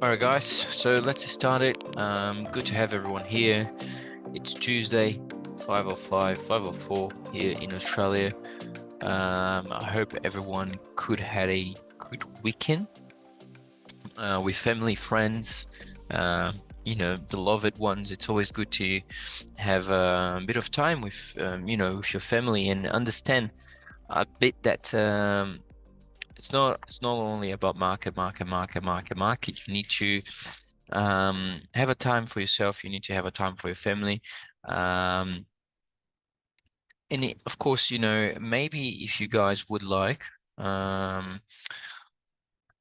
All right, guys, so let's start it. Good to have everyone here. It's Tuesday, 5:05, 5:04 here in Australia. I hope everyone could have a good weekend with family, friends, the loved ones. It's always good to have a bit of time with your family and understand a bit that it's not only about market. You need to have a time for yourself. You need to have a time for your family. Um, of course, maybe if you guys would like, um,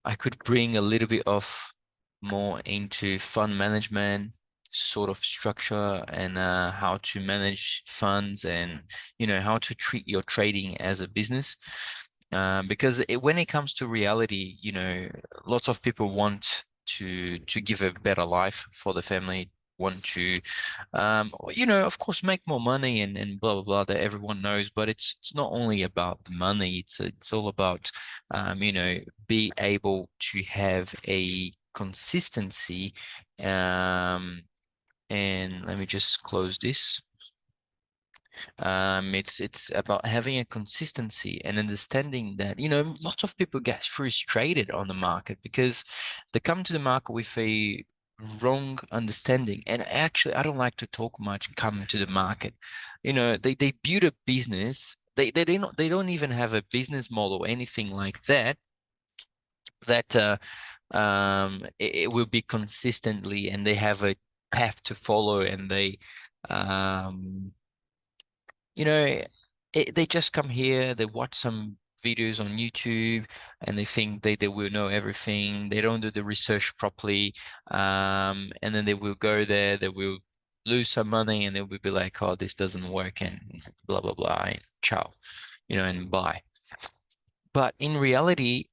I could bring a little bit of more into fund management sort of structure and how to manage funds and how to treat your trading as a business. Because when it comes to reality, lots of people want to give a better life for the family, want to of course make more money and blah blah blah that everyone knows, but it's not only about the money, it's all about be able to have a consistency. And let me just close this. It's about having a consistency and understanding that, lots of people get frustrated on the market because they come to the market with a wrong understanding. And actually, I don't like to talk much come to the market. They build a business. They don't even have a business model or anything like that it will be consistently, and they have a path to follow, and um you know they just come here, they watch some videos on YouTube, and they think they will know everything. They don't do the research properly, and then they will go there, they will lose some money, and they will be like, oh, this doesn't work, and blah blah blah, and ciao, and bye. But in reality,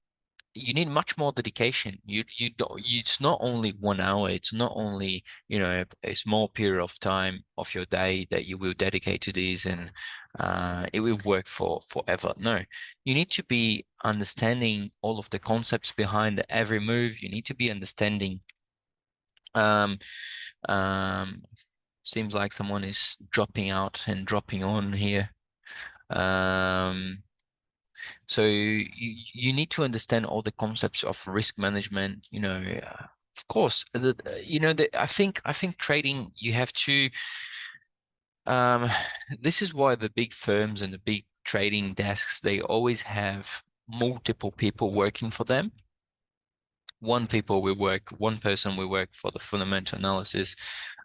you need much more dedication. You don't. It's not only 1 hour. It's not only a small period of time of your day that you will dedicate to this, and it will work for forever. No, you need to be understanding all of the concepts behind every move. You need to be understanding. Um, um, Seems like someone is dropping out and dropping on here. Um, So you need to understand all the concepts of risk management. Of course, I think trading, you have to. Um, this is why the big firms and the big trading desks, they always have multiple people working for them. One person will work for the fundamental analysis.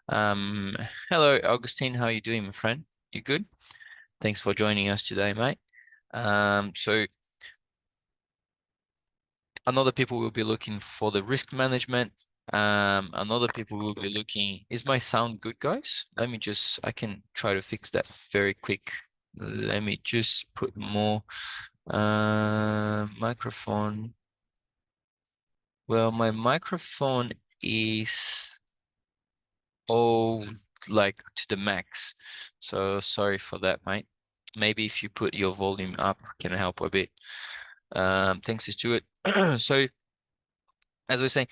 Um, Hello, Augustine. How are you doing, my friend? You good? Thanks for joining us today, mate. So another people will be looking for the risk management. Another people will be looking, is my sound good, guys? I can try to fix that very quick. Let me just put more microphone. Well, my microphone is all like to the max. So sorry for that, mate. Maybe if you put your volume up, can help a bit. Thanks to Stuart. So as I was saying,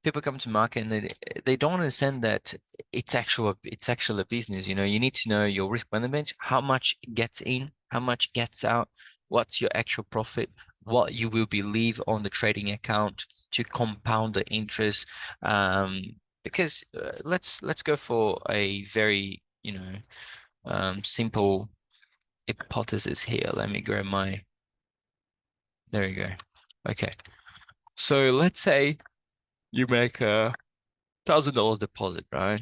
people come to market and they don't understand that it's actual a business. You need to know your risk management, how much gets in, how much gets out, what's your actual profit, what you will be leave on the trading account to compound the interest. Because let's go for a very simple hypothesis here. Let me grab my. There you go. Okay. So let's say you make $1,000 deposit, right?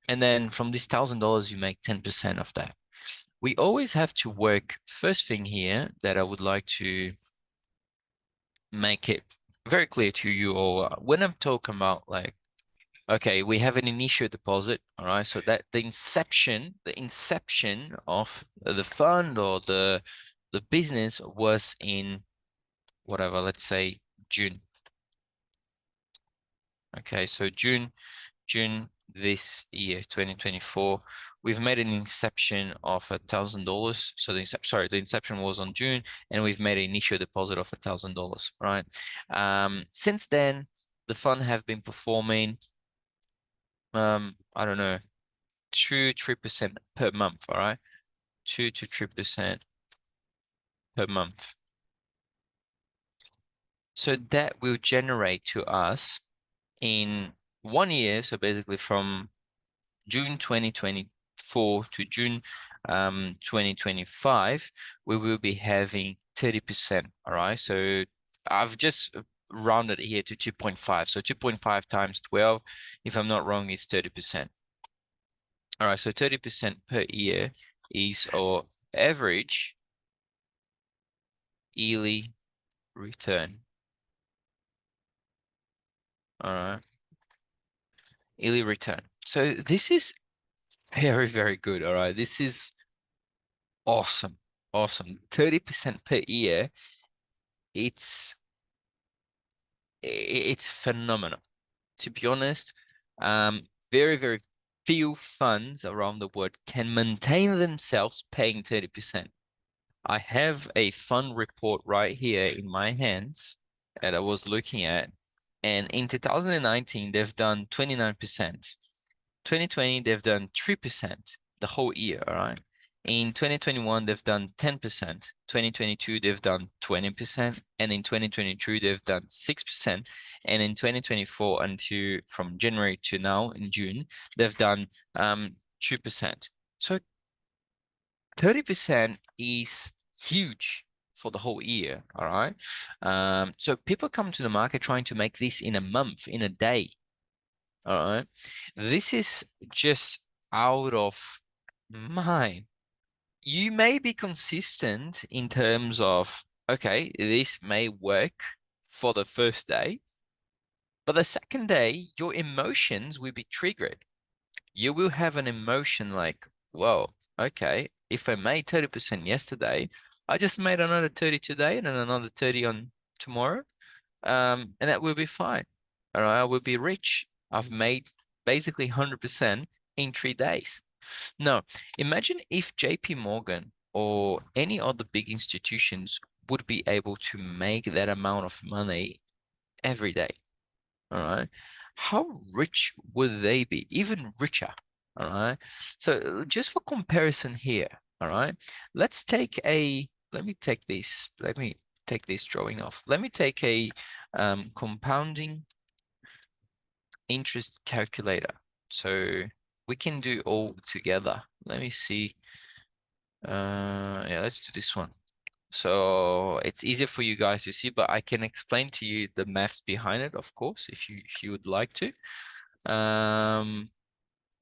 And then from this $1,000, you make 10% of that. We always have to work. First thing here that I would like to make it very clear to you, or when I'm talking about, like, okay, we have an initial deposit, all right? So that the inception of the fund or the business was in whatever, let's say June. Okay, so June this year, 2024, we've made an inception of $1,000. So the inception was on June, and we've made an initial deposit of $1,000, right? Since then, the fund have been performing, I don't know, 2-3% per month, all right? 2 to 3% per month. So that will generate to us in 1 year, so basically from June 2024 to June 2025, we will be having 30%. All right. So I've just rounded it here to 2.5. So 2.5 times 12, if I'm not wrong, is 30%. All right. So 30% per year is our average yearly return. All right. Yearly return. So this is very, very good. All right. This is awesome. Awesome. 30% per year. It's it's phenomenal. To be honest, very, very few funds around the world can maintain themselves paying 30%. I have a fund report right here in my hands that I was looking at, and in 2019, they've done 29%. 2020, they've done 3% the whole year, all right? In 2021, they've done 10%. 2022, they've done 20%. And in 2023, they've done 6%. And in 2024, until from January to now in June, they've done 2%. So 30% is huge for the whole year, all right? So people come to the market trying to make this in a month, in a day, all right. This is just out of mind. You may be consistent in terms of, okay, this may work for the first day, but the second day, your emotions will be triggered. You will have an emotion like, well, okay, if I made 30% yesterday, I just made another 30 today and then another 30 on tomorrow. And that will be fine. All right, I will be rich. I've made basically 100% in 3 days. Now, imagine if JP Morgan or any other big institutions would be able to make that amount of money every day. All right, how rich would they be? Even richer. All right. So just for comparison here, all right, let's take a, let me take this, let me take this drawing off. Let me take a compounding interest calculator. So we can do all together. Let me see. Yeah, let's do this one. So it's easier for you guys to see, but I can explain to you the maths behind it, of course, if you would like to.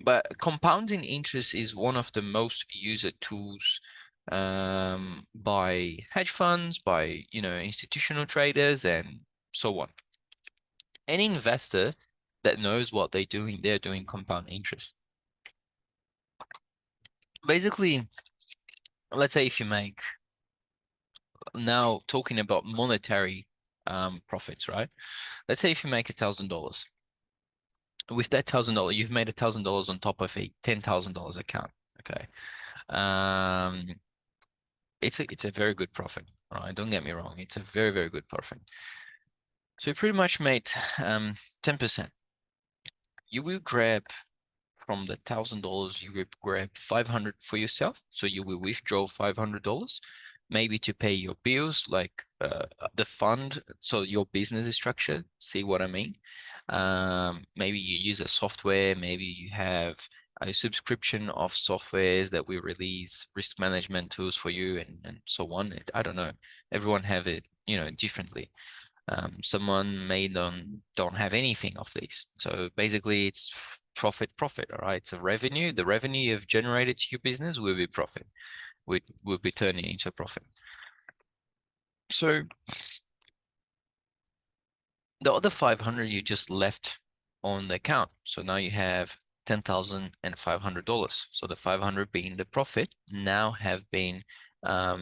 But compounding interest is one of the most used tools by hedge funds, by institutional traders, and so on. Any investor that knows what they're doing compound interest. Basically, let's say if you make, now talking about monetary profits, right? Let's say if you make $1,000. With that $1,000, you've made $1,000 on top of a $10,000 account. Okay. Um, it's a very good profit. All right, don't get me wrong. It's a very, very good profit. So you pretty much made 10%. You will grab from the $1,000, you will grab 500 for yourself. So you will withdraw $500, maybe to pay your bills, like the fund. So your business is structured. See what I mean? Maybe you use a software. Maybe you have a subscription of softwares that we release risk management tools for you, and so on. I don't know. Everyone have it, differently. Someone may don't have anything of these. So basically it's profit, all right? It's a revenue. The revenue you've generated to your business will be profit, will be turning into profit. So the other 500 you just left on the account. So now you have $10,500. So the 500 being the profit now have been how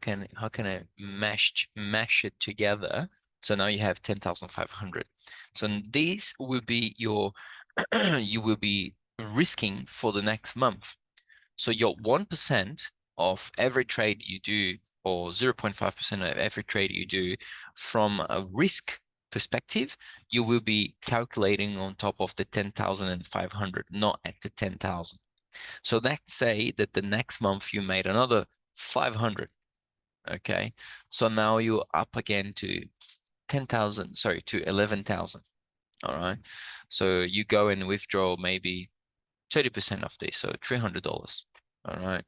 can I mash it together? So now you have 10,500. So these will be your you will be risking for the next month. So your 1% of every trade you do, or 0.5% of every trade you do from a risk perspective, you will be calculating on top of the 10,500, not at the 10,000. So let's say that the next month you made another 500. Okay. So now you're up again to 10,000, sorry, to 11,000. All right. So you go and withdraw maybe 30% of this, so $300. All right.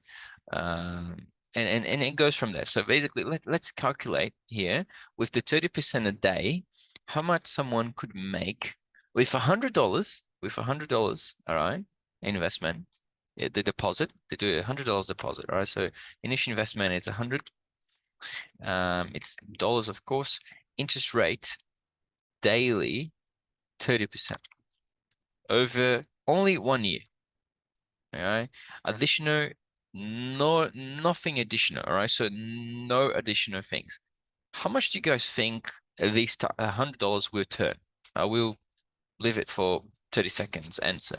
Um, and it goes from there. So basically, let's calculate here with the 30% a day, how much someone could make with $100, all right, investment, the deposit, they do $100 deposit, all right? So initial investment is 100, it's dollars, of course, interest rate daily, 30% over only 1 year. All right. Additional, no, nothing additional. All right. So no additional things. How much do you guys think at least $100 will turn? I will leave it for 30 seconds answer.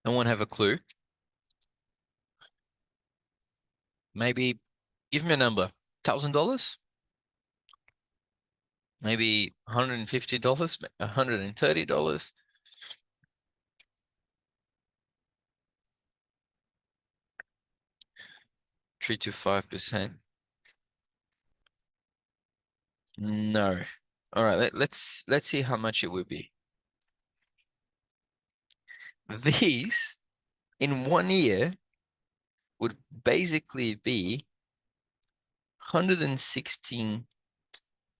No one have a clue? Maybe give me a number. $1,000? Maybe $150? $130? 3 to 5%. No. All right, let's see how much it will be. These in 1 year would basically be 116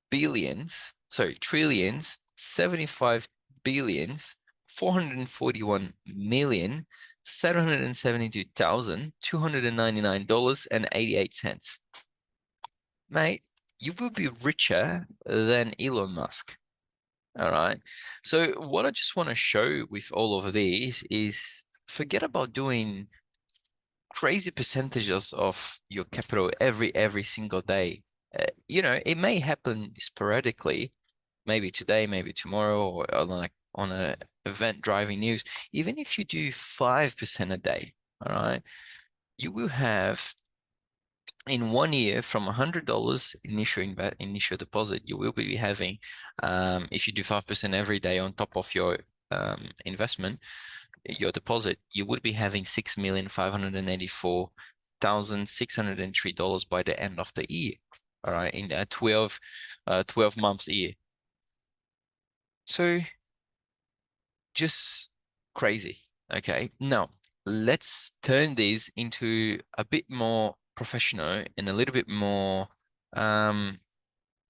billions, sorry, trillions, 75 billions, 441 million, $772,299 and 88 cents. Mate, you will be richer than Elon Musk. All right. So what I just want to show with all of these is forget about doing crazy percentages of your capital every single day. It may happen sporadically, maybe today, maybe tomorrow, or on a event driving news. Even if you do 5% a day, all right, you will have in 1 year from $100 initial deposit, you will be having, if you do 5% every day on top of your investment, your deposit, you would be having $6,584,603 by the end of the year. All right, in a 12 months year. So just crazy. Okay. Now let's turn these into a bit more professional and a little bit more um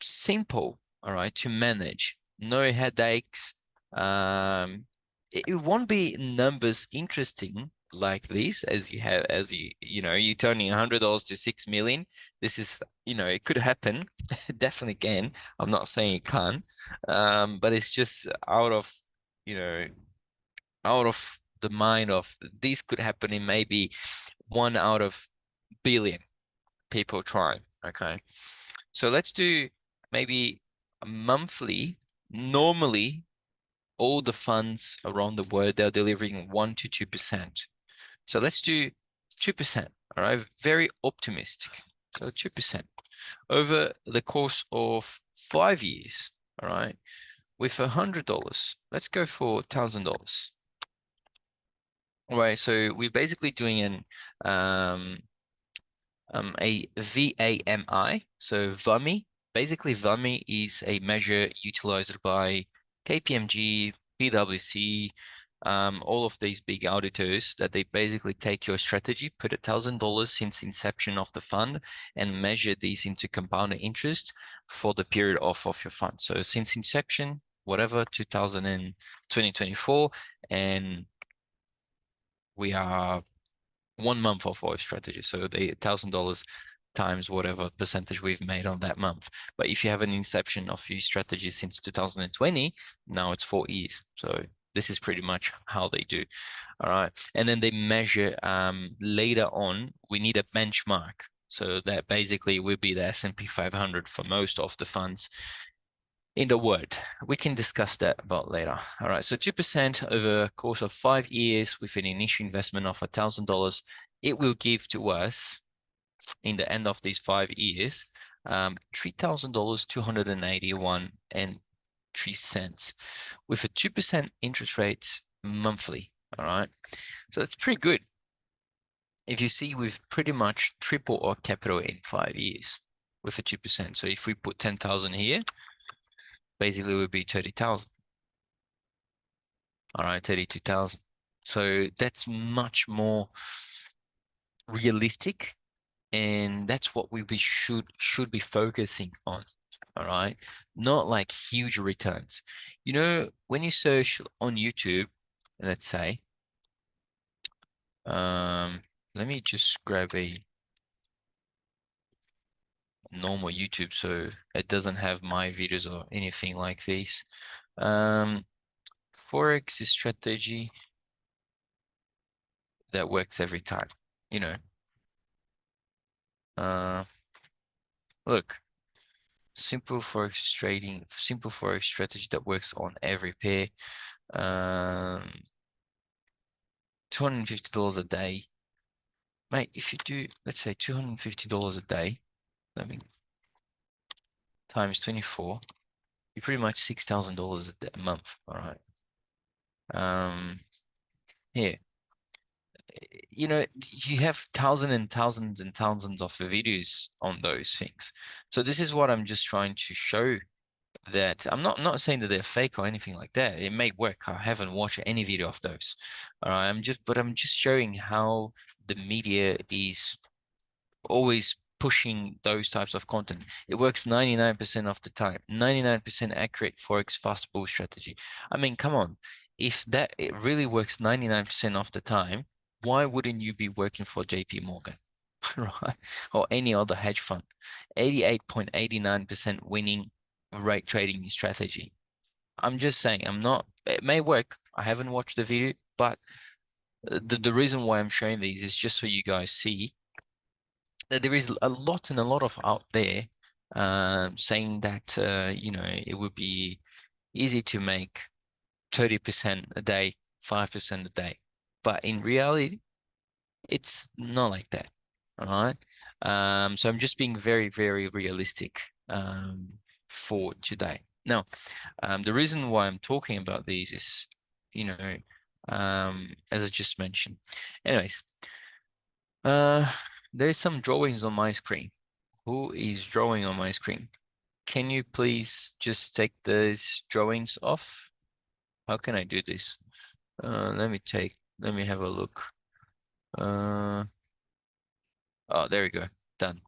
simple, all right, to manage. No headaches. It won't be numbers interesting like this as you have as you turning $100 to 6 million. This is, it could happen. Definitely can. I'm not saying it can't. But it's just you know, out of the mind of this could happen in maybe 1 out of billion people try. Okay. So let's do maybe a monthly. Normally, all the funds around the world, they're delivering 1 to 2%. So let's do 2%. All right. Very optimistic. So 2% over the course of 5 years. All right. With $100, let's go for $1,000. All right. So we're basically doing a VAMI. So VAMI, basically VAMI is a measure utilized by KPMG, PwC, all of these big auditors that they basically take your strategy, put $1,000 since inception of the fund and measure these into compounded interest for the period of your fund. So since inception, whatever, 2024, and we are 1 month of our strategy. So the $1,000 times whatever percentage we've made on that month. But if you have an inception of your strategy since 2020, now it's 4 years. So This is pretty much how they do. All right. And then they measure later on, we need a benchmark. So that basically will be the S&P 500 for most of the funds in the world. We can discuss that about later. All right. So 2% over a course of 5 years with an initial investment of $1,000, it will give to us in the end of these 5 years, $3,000, 281 and 3 cents with a 2% interest rate monthly. All right. So that's pretty good. If you see, we've pretty much tripled our capital in 5 years with a 2%. So if we put 10,000 here, basically it would be 30,000. All right, 32,000. So that's much more realistic, and that's what we should be focusing on. All right, not like huge returns. You know, when you search on YouTube, let's say, let me just grab a normal YouTube so it doesn't have my videos or anything like this. Forex strategy that works every time. You know, look, simple Forex trading, simple Forex strategy that works on every pair. $250 a day. Mate, if you do, let's say $250 a day, let me times 24, you're pretty much $6,000 a month. All right. Here, you know, you have thousands and thousands and thousands of videos on those things. So this is what I'm just trying to show, that I'm not saying that they're fake or anything like that. It may work. I haven't watched any video of those. All right. I'm just showing how the media is always pushing those types of content. It works 99% of the time, 99% accurate Forex fast bull strategy. I mean, come on. If that it really works 99% of the time, why wouldn't you be working for JP Morgan, right? Or any other hedge fund? 88.89% winning rate trading strategy. I'm just saying, it may work. I haven't watched the video, but the reason why I'm showing these is just so you guys see there is a lot and a lot of out there saying that you know, it would be easy to make 30% a day, 5% a day. But in reality, it's not like that. All right. So I'm just being very, very realistic for today. Now, the reason why I'm talking about these is, you know, as I just mentioned. Anyways, uh, there's some drawings on my screen. Who is drawing on my screen? Can you please just take those drawings off? How can I do this? Let me have a look. Oh, there we go. Done.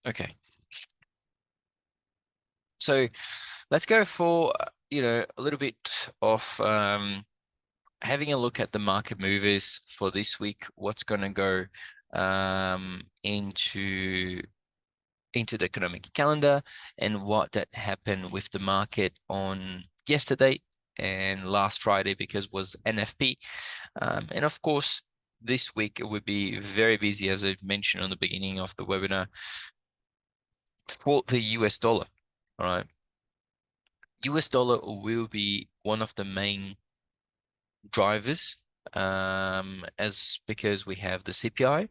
Okay. So let's go for, you know, a little bit of having a look at the market movers for this week. What's going to go into the economic calendar and what that happened with the market on yesterday and last Friday, because it was NFP. And of course, this week it would be very busy, as I've mentioned on the beginning of the webinar, for the US dollar. All right. US dollar will be one of the main drivers, as because we have the CPI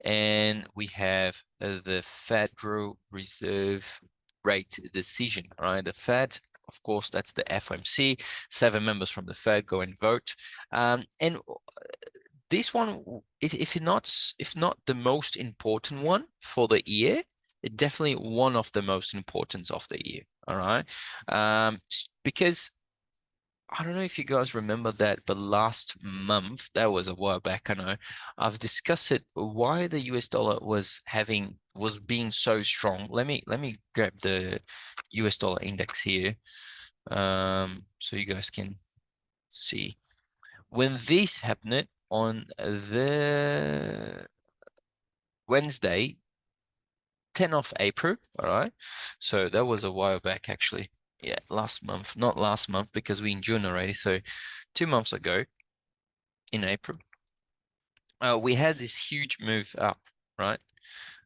and we have the Federal Reserve rate decision, right? The Fed, of course, that's the FOMC. 7 members from the Fed go and vote. And this one, if not the most important one for the year, it's definitely one of the most important of the year. All right. Because I don't know if you guys remember that, but last month, that was a while back, I know, I've discussed it, why the US dollar was being so strong. Let me grab the US dollar index here, so you guys can see. When this happened on the Wednesday, 10th of April, all right? So that was a while back, actually. yeah, last month, not last month because we're in June already. So 2 months ago in April, we had this huge move up, right?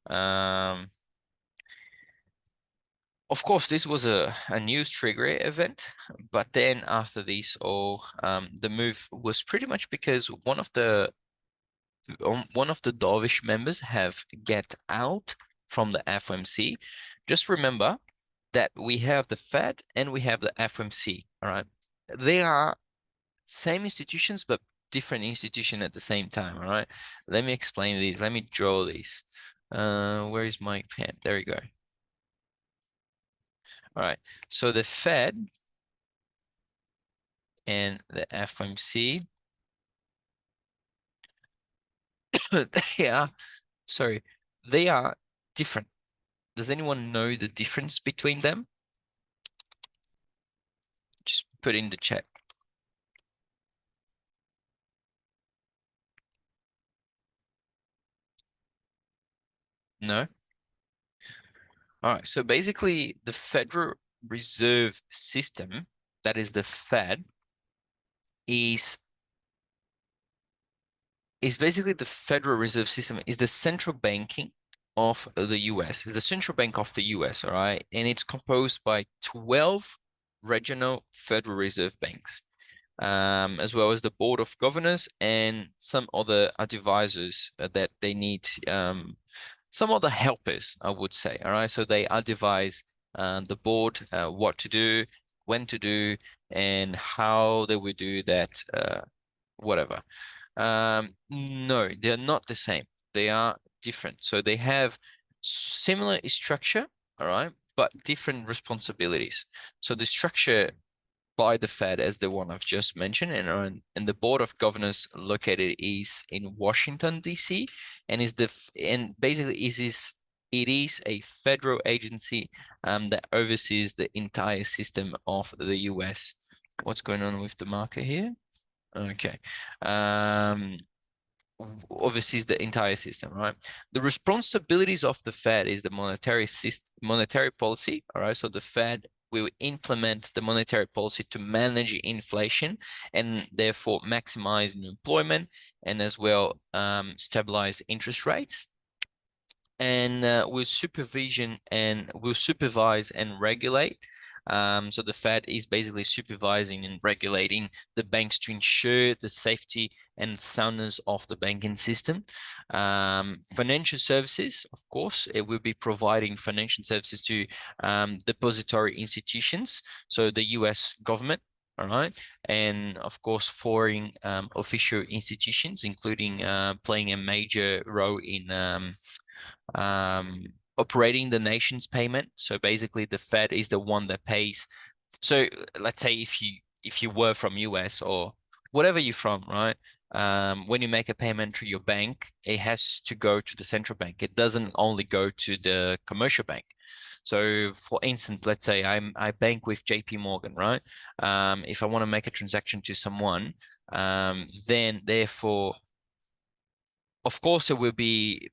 Um, of course, this was a news trigger event, but then after this, the move was pretty much because one of the dovish members have get out from the FOMC. Just remember that we have the Fed and we have the FOMC. All right, they are same institutions but different institution at the same time. All right, let me explain these. Let me draw these. Where is my pen? There we go. All right, so the Fed and the FOMC, they are, sorry, they are different. Does anyone know the difference between them? Just put in the chat. No? All right. So basically, the Federal Reserve System, that is the Fed, is basically the Federal Reserve System is the central banking of the US. Is the central bank of the US, all right? And it's composed by 12 regional Federal Reserve banks, as well as the Board of Governors and some other advisors that they need, some other helpers, I would say. All right, so they advise the board what to do, when to do, and how they will do that, whatever. No, they're not the same. They are different. So they have similar structure, all right, but different responsibilities. So the structure by the Fed as the one I've just mentioned, and the Board of Governors located is in Washington, D.C., and basically it is a federal agency that oversees the entire system of the US. What's going on with the marker here? Okay. Um, oversees the entire system, right? The responsibilities of the Fed is the monetary policy, all right? So the Fed will implement the monetary policy to manage inflation and therefore maximize employment and as well stabilize interest rates and will supervise and regulate. So the Fed is basically supervising and regulating the banks to ensure the safety and soundness of the banking system. Financial services, of course, it will be providing financial services to depository institutions, so the US government. All right. And of course, foreign official institutions, including playing a major role in um, operating the nation's payment. So basically, the Fed is the one that pays. So let's say if you were from US or whatever you're from, right? When you make a payment through your bank, it has to go to the central bank. It doesn't only go to the commercial bank. So, for instance, let's say I bank with JP Morgan, right? If I want to make a transaction to someone, then therefore, of course, it will be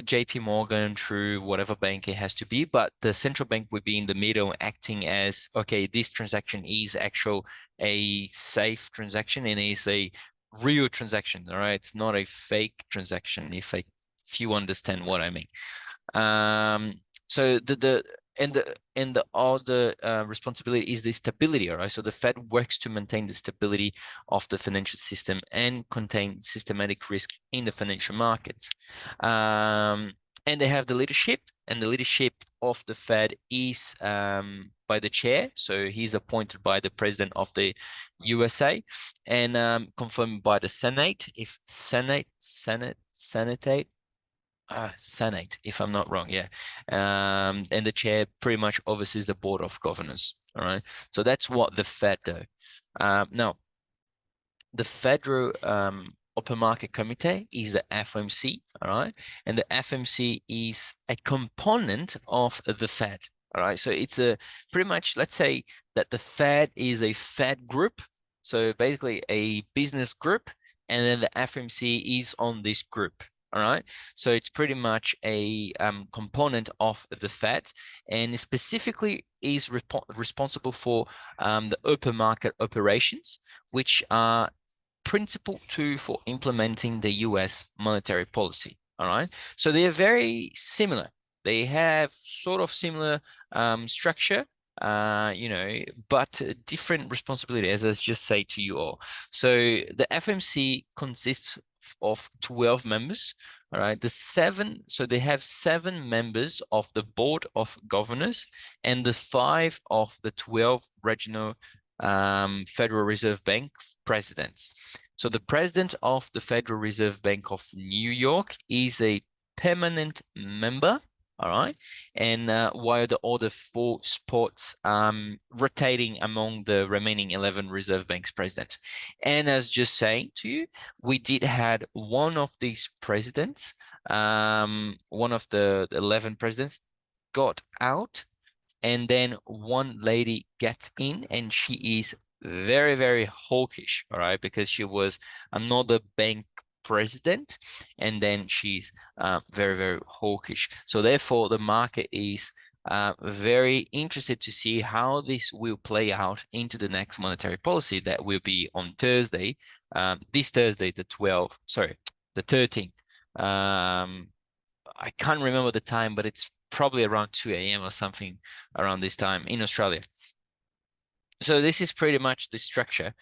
JP Morgan through whatever bank it has to be, but the central bank would be in the middle acting as, okay, this transaction is actual a safe transaction and is a real transaction, all right? It's not a fake transaction, if you understand what I mean. So the other responsibility is the stability, all right? So the Fed works to maintain the stability of the financial system and contain systematic risk in the financial markets. And they have the leadership, and the leadership of the Fed is by the chair. So he's appointed by the president of the USA and confirmed by the Senate. If Senate, Senate, if I'm not wrong, yeah. And the chair pretty much oversees the board of governors. All right. So that's what the Fed do. Now, the Federal Open Market Committee is the FOMC, all right? And the FOMC is a component of the Fed, all right? So it's a pretty much, let's say that the Fed is a Fed group. So basically a business group, and then the FOMC is on this group, All right. So it's pretty much a component of the Fed, and specifically is responsible for the open market operations, which are principle two for implementing the US monetary policy. All right. So they are very similar. They have sort of similar structure, but different responsibility, as I just say to you all. So the FMC consists of 12 members. All right. So they have 7 members of the board of governors and the 5 of the 12 regional Federal Reserve Bank presidents. So the president of the Federal Reserve Bank of New York is a permanent member, all right, and while the other 4 spots rotating among the remaining 11 Reserve Banks presidents. And as just saying to you, we did had one of these presidents, one of the 11 presidents got out, and then one lady gets in, and she is very, very hawkish, all right, because she was another bank president, and then she's very, very hawkish. So therefore, the market is very interested to see how this will play out into the next monetary policy that will be on Thursday, this Thursday, the 13th. I can't remember the time, but it's probably around 2 a.m. or something around this time in Australia. So this is pretty much the structure.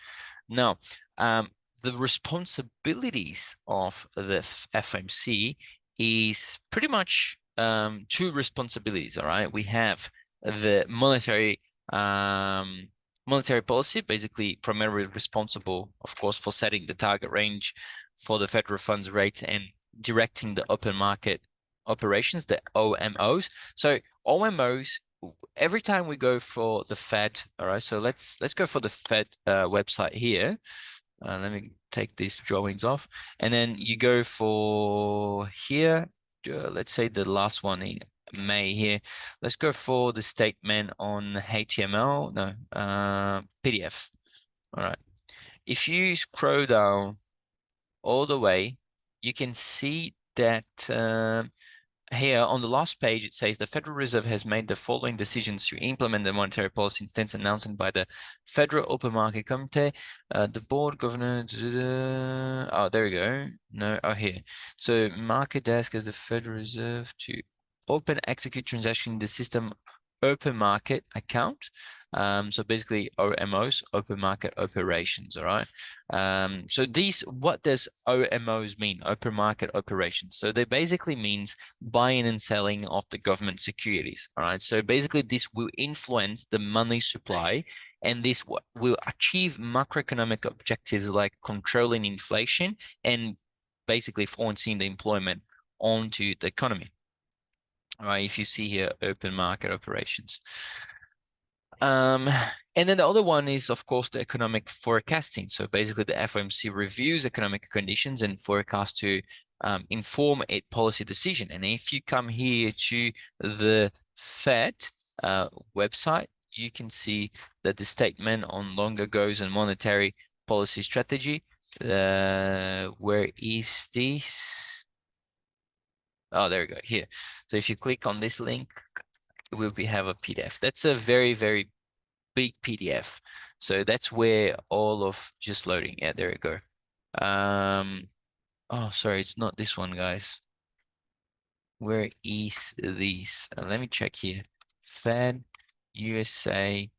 Now, the responsibilities of the FMC is pretty much 2 responsibilities. All right, we have the monetary policy, basically primarily responsible, of course, for setting the target range for the federal funds rate and directing the open market operations, the OMOs. So OMOs, every time we go for the Fed, all right, so let's go for the Fed website here. Let me take these drawings off, and then you go for here. Let's say the last one in May here. Let's go for the statement on HTML, no, PDF. All right. If you scroll down all the way, you can see that here on the last page, it says the Federal Reserve has made the following decisions to implement the monetary policy instance announced by the Federal Open Market Committee, the board governor. Oh, there we go. No, oh, here. So market desk as the Federal Reserve to open execute transaction in the system open market account. So basically OMOs, open market operations, all right? So what does OMOs mean, open market operations? So they basically means buying and selling of the government securities, all right? So basically this will influence the money supply, and this will achieve macroeconomic objectives like controlling inflation and basically influencing the employment onto the economy. All right, if you see here, open market operations. And then the other one is, of course, the economic forecasting. So basically, the FOMC reviews economic conditions and forecasts to inform a policy decision. And if you come here to the Fed website, you can see that the statement on longer goes and monetary policy strategy. Where is this? Oh, there we go, here. So if you click on this link, we have a PDF. That's a very, very big PDF. So that's where all of just loading. Yeah, there we go. Oh, sorry, it's not this one, guys. Where is this? Let me check here. Fed USA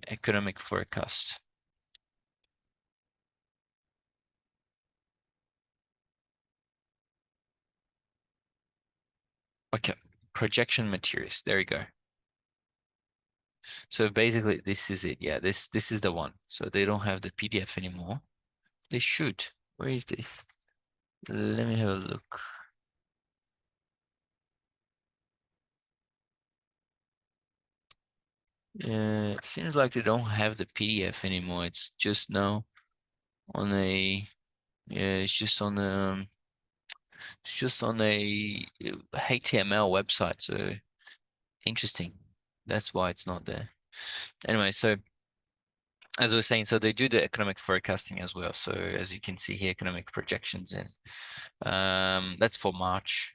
economic forecast. Okay, projection materials. There we go. So basically, this is it. Yeah, this is the one. So they don't have the PDF anymore. They should. Where is this? Let me have a look. It seems like they don't have the PDF anymore. It's just now on a it's just on a HTML website. So interesting. That's why it's not there. Anyway, so as I was saying, so they do the economic forecasting as well. So as you can see here, economic projections, and that's for March.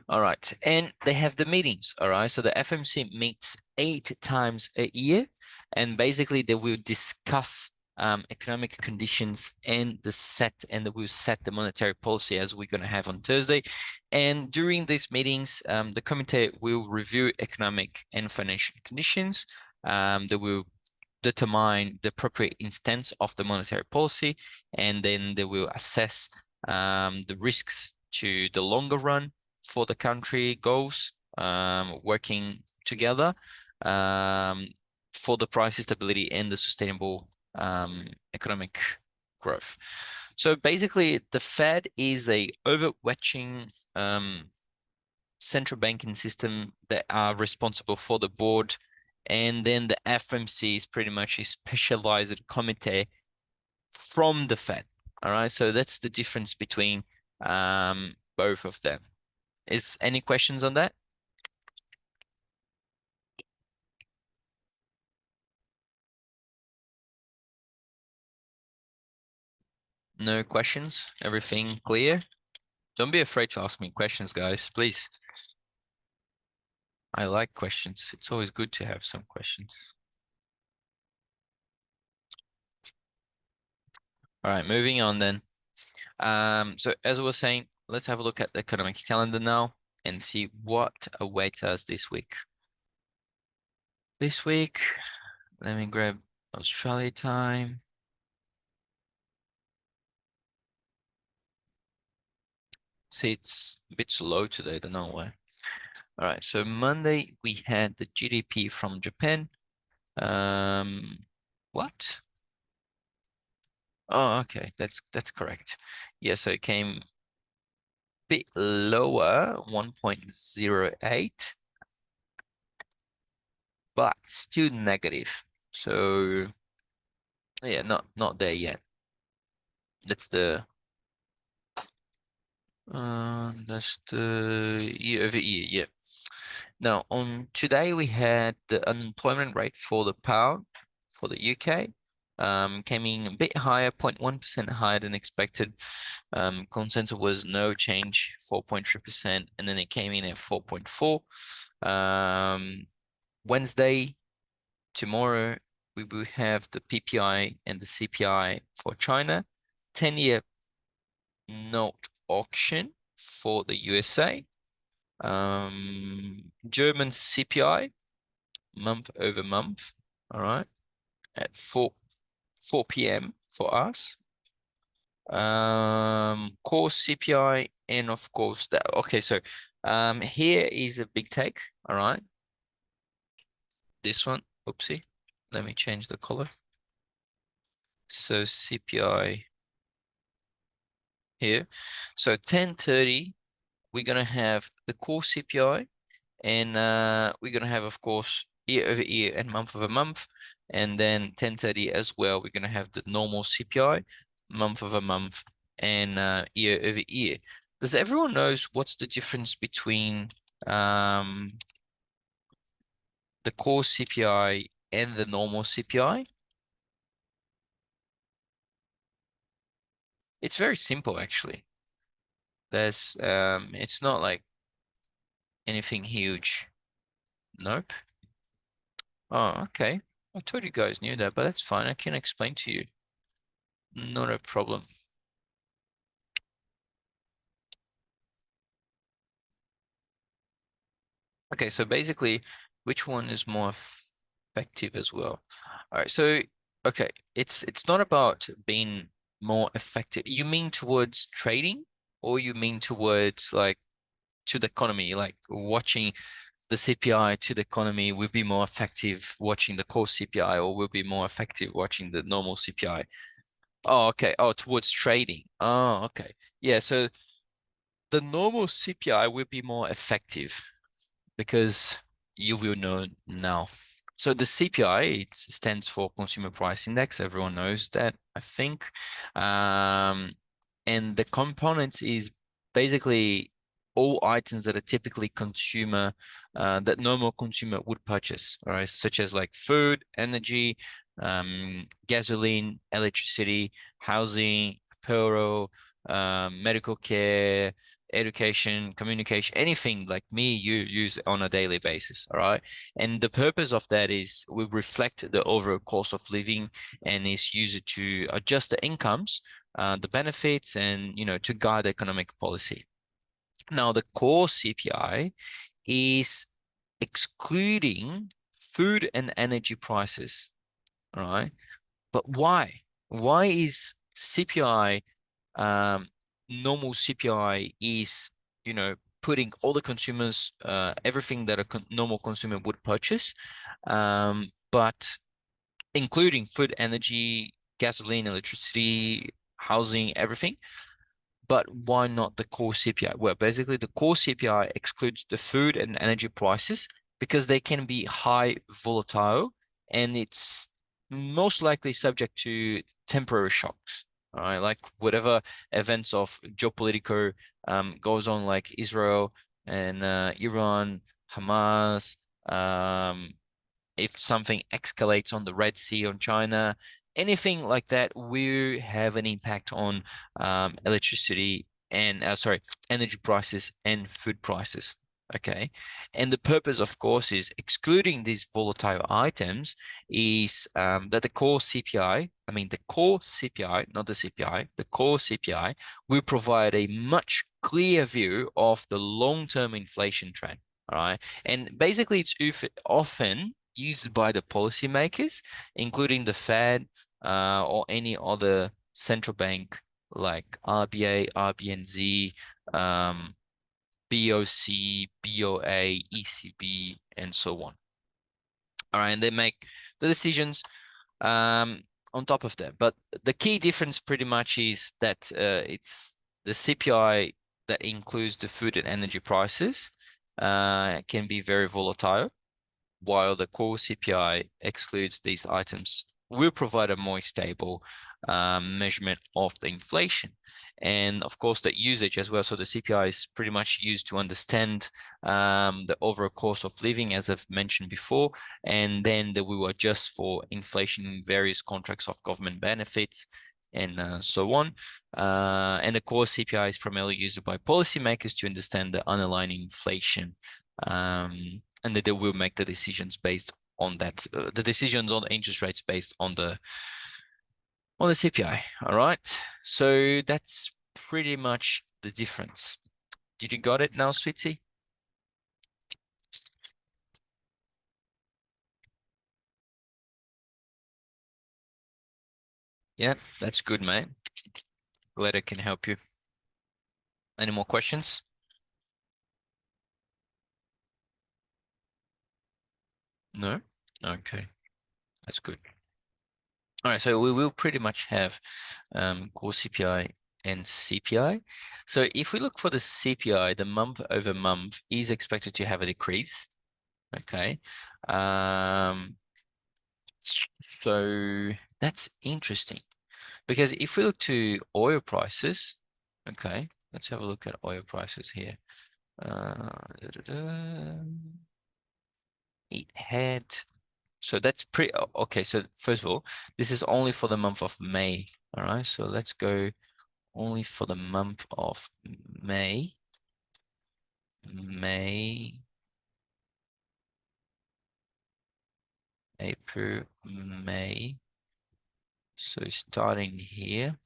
All right. And they have the meetings. All right. So the FMC meets 8 times a year. And basically, they will discuss economic conditions and they will set the monetary policy as we're going to have on Thursday. And during these meetings, the committee will review economic and financial conditions. They will determine the appropriate instance of the monetary policy, and then they will assess the risks to the longer run for the country goals, working together for the price stability and the sustainable economic growth. So basically, the Fed is a overwatching central banking system that are responsible for the board, and then the FMC is pretty much a specialized committee from the Fed. All right, so that's the difference between both of them. Is any questions on that? No questions? Everything clear? Don't be afraid to ask me questions, guys, please. I like questions. It's always good to have some questions. All right, moving on then. So as I was saying, let's have a look at the economic calendar now and see what awaits us this week. This week, let me grab Australia time. See, it's a bit slow today, I don't know why. All right, so Monday we had the GDP from Japan. What? Oh, okay, that's correct. Yeah, so it came a bit lower, 1.08, but still negative. So yeah, not there yet. That's the year over year, yeah. Now on today we had the unemployment rate for the pound for the UK. Came in a bit higher, 0.1% higher than expected. Consensus was no change, 4.3%, and then it came in at 4.4. Wednesday, tomorrow, we will have the PPI and the CPI for China, 10-year note auction for the USA, German CPI, month over month, all right, at 4 p.m. for us. Core CPI, and of course that. Okay, so here is a big take, all right. This one, oopsie, let me change the color. So CPI here. So 10:30, we're gonna have the core CPI, and we're gonna have, of course, year over year and month over month, and then 10:30 as well. We're gonna have the normal CPI, month over month, and year over year. Does everyone knows what's the difference between the core CPI and the normal CPI? It's very simple, actually. It's not like anything huge. Nope. Oh, okay. I thought you guys knew that, but that's fine. I can explain to you. Not a problem. Okay, so basically, which one is more effective as well? All right, so okay, it's not about being more effective. You mean towards trading, or you mean towards like to the economy, like watching the CPI to the economy will be more effective watching the core CPI, or will be more effective watching the normal CPI? Oh, okay. Oh, towards trading. Oh, okay. Yeah, so the normal CPI will be more effective because you will know now. So the CPI, it stands for Consumer Price Index. Everyone knows that, I think. And the component is basically all items that are typically consumer that normal consumer would purchase, all right, such as like food, energy, gasoline, electricity, housing, apparel, medical care, education, communication, anything like me, you use on a daily basis, all right? And the purpose of that is we reflect the overall cost of living and is used to adjust the incomes, the benefits, and to guide economic policy. Now, the core CPI is excluding food and energy prices, all right? But why? Why is CPI, normal CPI is, putting all the consumers, everything that a normal consumer would purchase, but including food, energy, gasoline, electricity, housing, everything. But why not the core CPI? Well, basically, the core CPI excludes the food and energy prices because they can be high volatile and it's most likely subject to temporary shocks. All right, like whatever events of geopolitical goes on, like Israel and Iran, Hamas, if something escalates on the Red Sea on China, anything like that will have an impact on electricity and sorry, energy prices and food prices. Okay. And the purpose, of course, is excluding these volatile items is that the core CPI, I mean, the core CPI, not the CPI, the core CPI will provide a much clear view of the long-term inflation trend. All right. And basically, it's often used by the policymakers, including the Fed or any other central bank like RBA, RBNZ, BOC, BOA, ECB, and so on. All right, and they make the decisions on top of that. But the key difference pretty much is that it's the CPI that includes the food and energy prices can be very volatile, while the core CPI excludes these items, will provide a more stable measurement of the inflation. And of course, the usage as well. So the CPI is pretty much used to understand the overall cost of living, as I've mentioned before, and then we will adjust for inflation in various contracts of government benefits and so on. And the core CPI is primarily used by policymakers to understand the underlying inflation. And that they will make the decisions based on that, the decisions on interest rates based on the CPI. All right. So that's pretty much the difference. Did you got it now, sweetie? Yeah, that's good, mate. Glad I can help you. Any more questions? No? Okay, that's good. All right, so we will pretty much have core CPI and CPI. So if we look for the CPI, the month over month is expected to have a decrease. Okay. So that's interesting because if we look to oil prices, okay, let's have a look at oil prices here. It had, so that's pretty, okay. So first of all, this is only for the month of May. All right. So let's go only for the month of May. May, April, May. So starting here,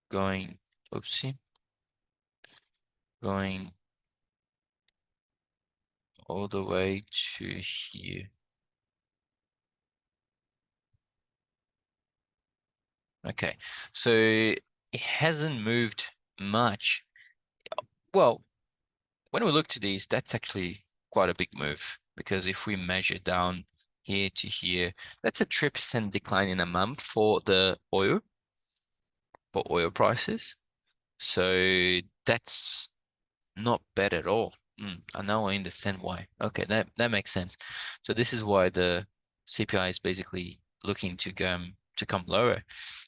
going, oopsie, going all the way to here. Okay, so it hasn't moved much. Well, when we look to these, that's actually quite a big move because if we measure down here to here, that's a 3% decline in a month for the oil prices. So that's not bad at all. I now understand why. Okay, that makes sense. So this is why the CPI is basically looking to come lower,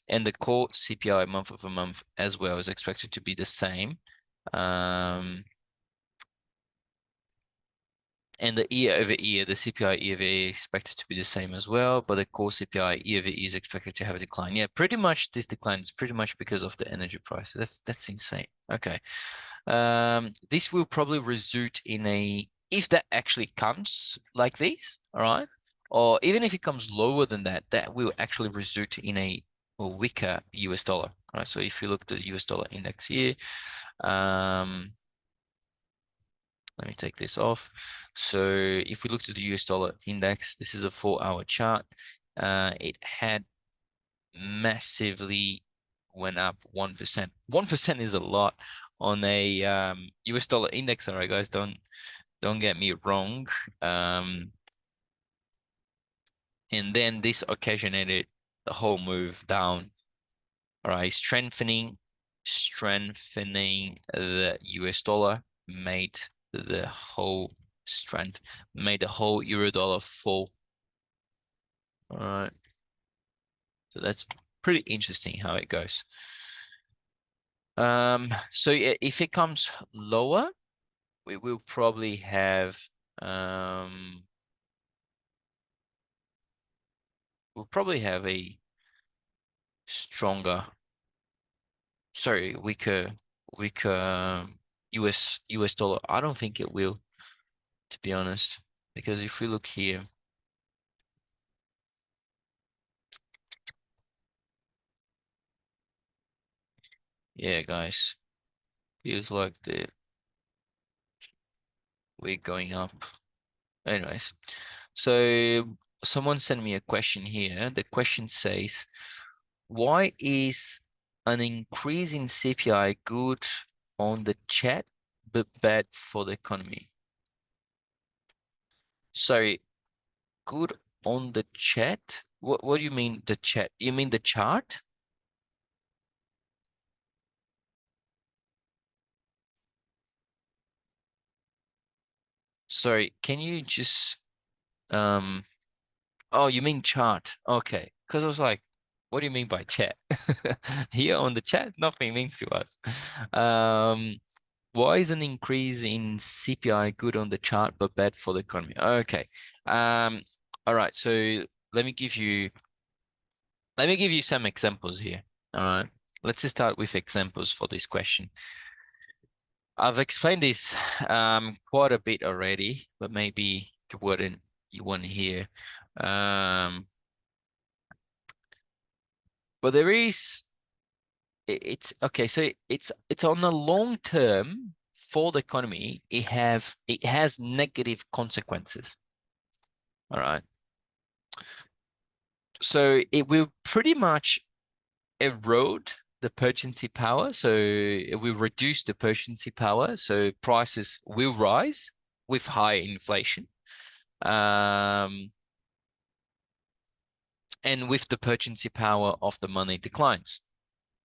and the core CPI month over month as well is expected to be the same. And the year over year, the CPI year over year is expected to be the same as well, but the core CPI year over year is expected to have a decline. Yeah, pretty much this decline is pretty much because of the energy price. That's insane. Okay. This will probably result in a, if that actually comes like this, all right, or even if it comes lower than that, that will actually result in a weaker US dollar. All right. So if you look at the US dollar index here, let me take this off. So if we look to the US dollar index, this is a 4-hour chart. It had massively went up 1%. 1% is a lot on a US dollar index. All right, guys, don't get me wrong. And then this occasionated the whole move down. All right, strengthening the US dollar made the whole strength, made the whole euro dollar fall. All right, so that's pretty interesting how it goes. So if it comes lower, we will probably have we'll probably have a stronger, sorry, weaker US dollar. I don't think it will, to be honest, because if we look here, yeah, guys, feels like we're going up. Anyways, so someone sent me a question here. The question says, why is an increase in CPI good on the chat but bad for the economy? Sorry, good on the chat? What do you mean the chat? You mean the chart? Sorry, can you just um oh, you mean chart? Okay. Because I was like, what do you mean by chat? Here on the chat, nothing means to us. Um, why is an increase in CPI good on the chart but bad for the economy? Okay. Um, all right. So let me give you some examples here. All right. Let's just start with examples for this question. I've explained this quite a bit already, but maybe you wouldn't hear. Um, but there is it's okay. So it's on the long term for the economy. It has negative consequences. All right. So it will pretty much erode the purchasing power. So it will reduce the purchasing power. So prices will rise with high inflation. Um, and with the purchasing power of the money declines.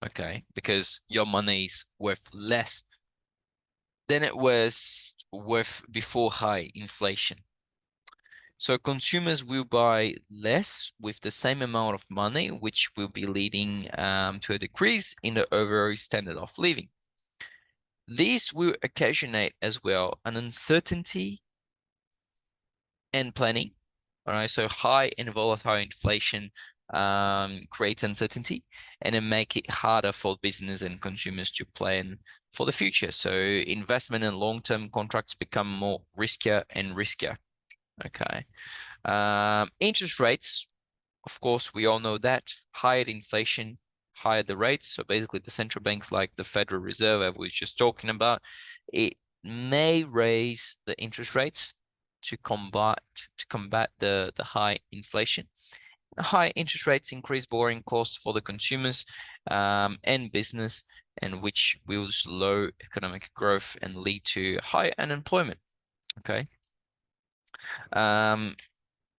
Okay, because your money is worth less than it was worth before high inflation. So consumers will buy less with the same amount of money, which will be leading to a decrease in the overall standard of living. This will occasionate as well an uncertainty and planning. All right, so high and volatile inflation creates uncertainty and it make it harder for business and consumers to plan for the future. So investment and long-term contracts become more riskier and riskier. Okay. Interest rates, of course, we all know that higher the inflation, higher the rates. So basically the central banks like the Federal Reserve I was just talking about, it may raise the interest rates to combat the high inflation. High interest rates increase borrowing costs for the consumers and business, and which will slow economic growth and lead to high unemployment. Okay. Um,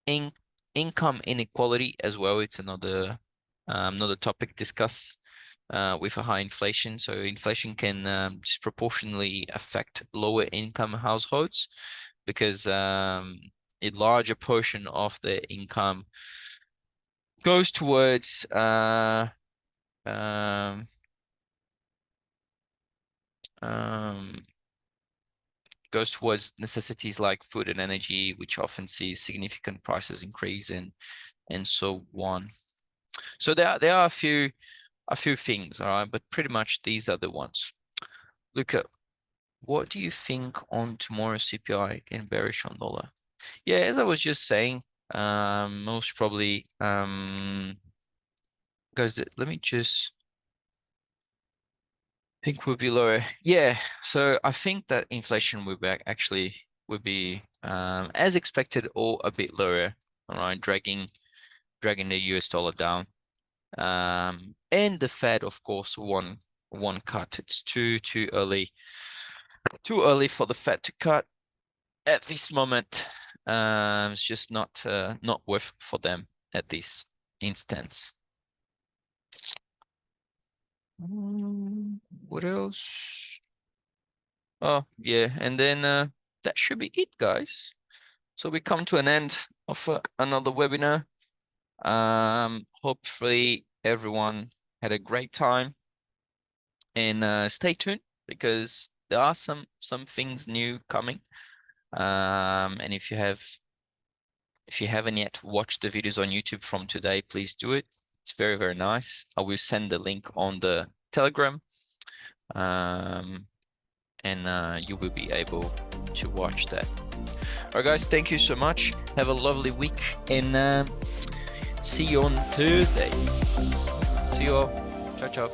in income inequality as well. It's another topic discussed with a high inflation. So inflation can disproportionately affect lower income households because a larger portion of the income goes towards um, goes towards necessities like food and energy, which often see significant prices increase and so on. So there are a few things, all right, but pretty much these are the ones. Luca, what do you think on tomorrow's CPI and bearish on dollar? Yeah, as I was just saying, most probably, guys, let me just think will be lower. Yeah, so I think that inflation will be actually will be as expected or a bit lower, all right, dragging the US dollar down. And the Fed, of course, one cut. It's too early for the Fed to cut at this moment. It's just not worth for them at this instance. What else? Oh, yeah, and then that should be it, guys. So we come to an end of another webinar. Hopefully everyone had a great time, and stay tuned because there are some things new coming. And if you haven't yet watched the videos on YouTube from today, please do it. It's very, very nice. I will send the link on the Telegram. And you will be able to watch that. All right, guys, thank you so much. Have a lovely week, and see you on Thursday. See you all. Ciao, ciao.